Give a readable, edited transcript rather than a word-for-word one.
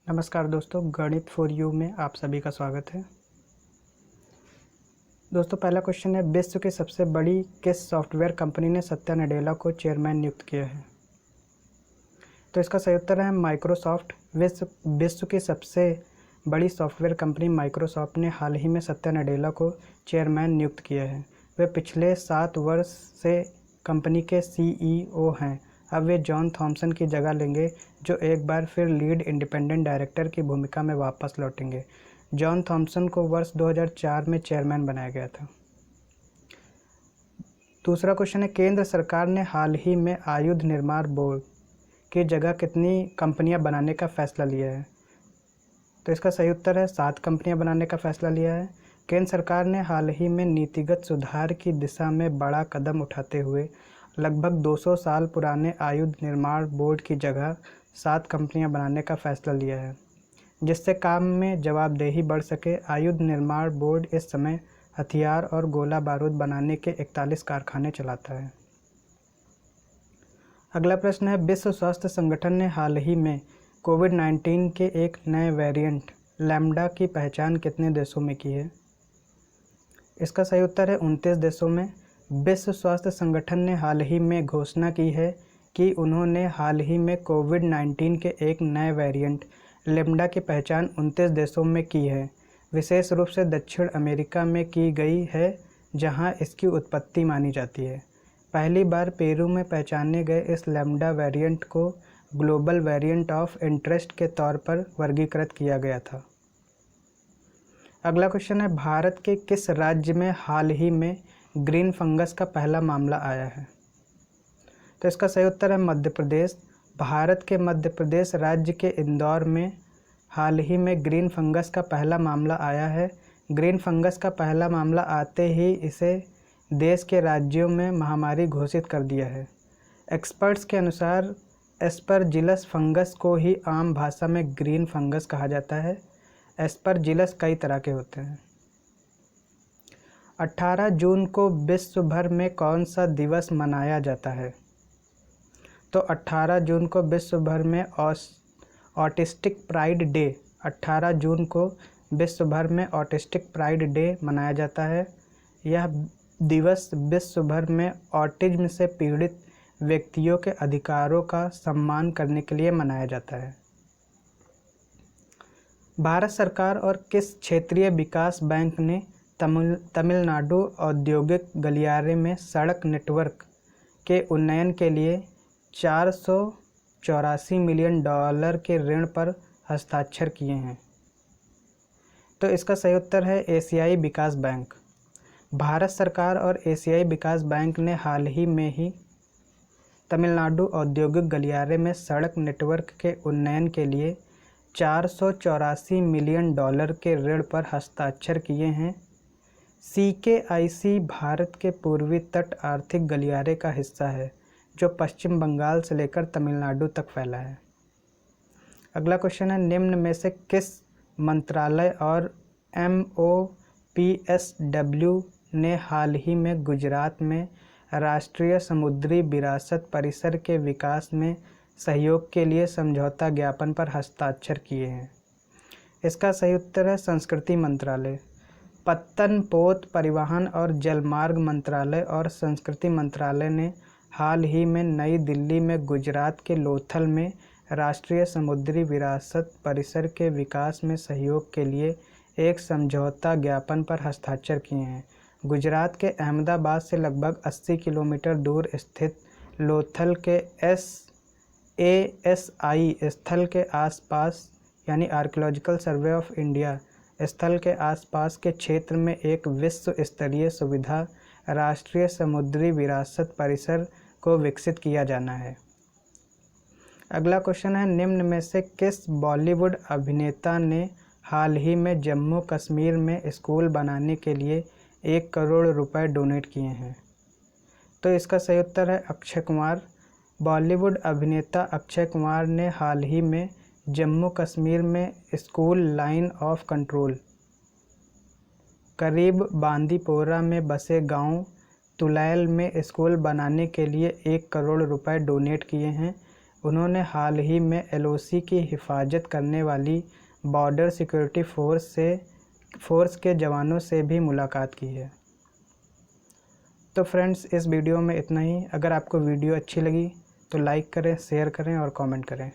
नमस्कार दोस्तों, गणित फॉर यू में आप सभी का स्वागत है। दोस्तों, पहला क्वेश्चन है, विश्व की सबसे बड़ी किस सॉफ्टवेयर कंपनी ने सत्या नडेला को चेयरमैन नियुक्त किया है? तो इसका सही उत्तर है माइक्रोसॉफ्ट। विश्व की सबसे बड़ी सॉफ्टवेयर कंपनी माइक्रोसॉफ्ट ने हाल ही में सत्या नडेला को चेयरमैन नियुक्त किया है। वे पिछले 7 वर्ष से कंपनी के CEO हैं। अब वे जॉन थॉमसन की जगह लेंगे, जो एक बार फिर लीड इंडिपेंडेंट डायरेक्टर की भूमिका में वापस लौटेंगे। जॉन थॉमसन को वर्ष 2004 में चेयरमैन बनाया गया था। दूसरा क्वेश्चन है, केंद्र सरकार ने हाल ही में आयुध निर्माण बोर्ड की जगह कितनी कंपनियां बनाने का फैसला लिया है? तो इसका सही उत्तर है 7 कंपनियां बनाने का फैसला लिया है। केंद्र सरकार ने हाल ही में नीतिगत सुधार की दिशा में बड़ा कदम उठाते हुए लगभग 200 साल पुराने आयुध निर्माण बोर्ड की जगह 7 कंपनियां बनाने का फैसला लिया है, जिससे काम में जवाबदेही बढ़ सके। आयुध निर्माण बोर्ड इस समय हथियार और गोला बारूद बनाने के 41 कारखाने चलाता है। अगला प्रश्न है, विश्व स्वास्थ्य संगठन ने हाल ही में कोविड-19 के एक नए वेरिएंट लैम्ब्डा की पहचान कितने देशों में की है? इसका सही उत्तर है 29 देशों में। विश्व स्वास्थ्य संगठन ने हाल ही में घोषणा की है कि उन्होंने हाल ही में कोविड-19 के एक नए वेरिएंट लैम्ब्डा की पहचान 29 देशों में की है। विशेष रूप से दक्षिण अमेरिका में की गई है, जहां इसकी उत्पत्ति मानी जाती है। पहली बार पेरू में पहचाने गए इस लैम्ब्डा वेरिएंट को ग्लोबल वेरिएंट ऑफ इंटरेस्ट के तौर पर वर्गीकृत किया गया था। अगला क्वेश्चन है, भारत के किस राज्य में हाल ही में ग्रीन फंगस का पहला मामला आया है? तो इसका सही उत्तर है मध्य प्रदेश। भारत के मध्य प्रदेश राज्य के इंदौर में हाल ही में ग्रीन फंगस का पहला मामला आया है। ग्रीन फंगस का पहला मामला आते ही इसे देश के राज्यों में महामारी घोषित कर दिया है। एक्सपर्ट्स के अनुसार एस्परजिलस फंगस को ही आम भाषा में ग्रीन फंगस कहा जाता है। एस्परजिलस कई तरह के होते हैं। 18 जून को विश्व भर में कौन सा दिवस मनाया जाता है? तो 18 जून को विश्व भर में ऑटिस्टिक प्राइड डे 18 जून को विश्व भर में ऑटिस्टिक प्राइड डे मनाया जाता है। यह दिवस विश्व भर में ऑटिज्म से पीड़ित व्यक्तियों के अधिकारों का सम्मान करने के लिए मनाया जाता है। भारत सरकार और किस क्षेत्रीय विकास बैंक ने तमिलनाडु औद्योगिक गलियारे में सड़क नेटवर्क के उन्नयन के लिए $484 मिलियन के ऋण पर हस्ताक्षर किए हैं? तो इसका सही उत्तर है एशियाई विकास बैंक। भारत सरकार और एशियाई विकास बैंक ने हाल ही में ही तमिलनाडु औद्योगिक गलियारे में सड़क नेटवर्क के उन्नयन के लिए $484 मिलियन के ऋण पर हस्ताक्षर किए हैं। CKIC भारत के पूर्वी तट आर्थिक गलियारे का हिस्सा है, जो पश्चिम बंगाल से लेकर तमिलनाडु तक फैला है। अगला क्वेश्चन है, निम्न में से किस मंत्रालय और MOPSW ने हाल ही में गुजरात में राष्ट्रीय समुद्री विरासत परिसर के विकास में सहयोग के लिए समझौता ज्ञापन पर हस्ताक्षर किए हैं? इसका सही उत्तर है संस्कृति मंत्रालय। पत्तन, पोत, परिवहन और जलमार्ग मंत्रालय और संस्कृति मंत्रालय ने हाल ही में नई दिल्ली में गुजरात के लोथल में राष्ट्रीय समुद्री विरासत परिसर के विकास में सहयोग के लिए एक समझौता ज्ञापन पर हस्ताक्षर किए हैं। गुजरात के अहमदाबाद से लगभग 80 किलोमीटर दूर स्थित लोथल के ASI स्थल के आसपास यानी आर्कियोलॉजिकल सर्वे ऑफ इंडिया स्थल के आसपास के क्षेत्र में एक विश्व स्तरीय सुविधा राष्ट्रीय समुद्री विरासत परिसर को विकसित किया जाना है। अगला क्वेश्चन है, निम्न में से किस बॉलीवुड अभिनेता ने हाल ही में जम्मू कश्मीर में स्कूल बनाने के लिए 1 करोड़ रुपए डोनेट किए हैं? तो इसका सही उत्तर है अक्षय कुमार। बॉलीवुड अभिनेता अक्षय कुमार ने हाल ही में जम्मू कश्मीर में स्कूल लाइन ऑफ कंट्रोल करीब बांदीपोरा में बसे गांव तुलैल में स्कूल बनाने के लिए 1 करोड़ रुपए डोनेट किए हैं। उन्होंने हाल ही में LOC की हिफाजत करने वाली बॉर्डर सिक्योरिटी फोर्स के जवानों से भी मुलाकात की है। तो फ्रेंड्स, इस वीडियो में इतना ही। अगर आपको वीडियो अच्छी लगी तो लाइक करें, शेयर करें और कमेंट करें।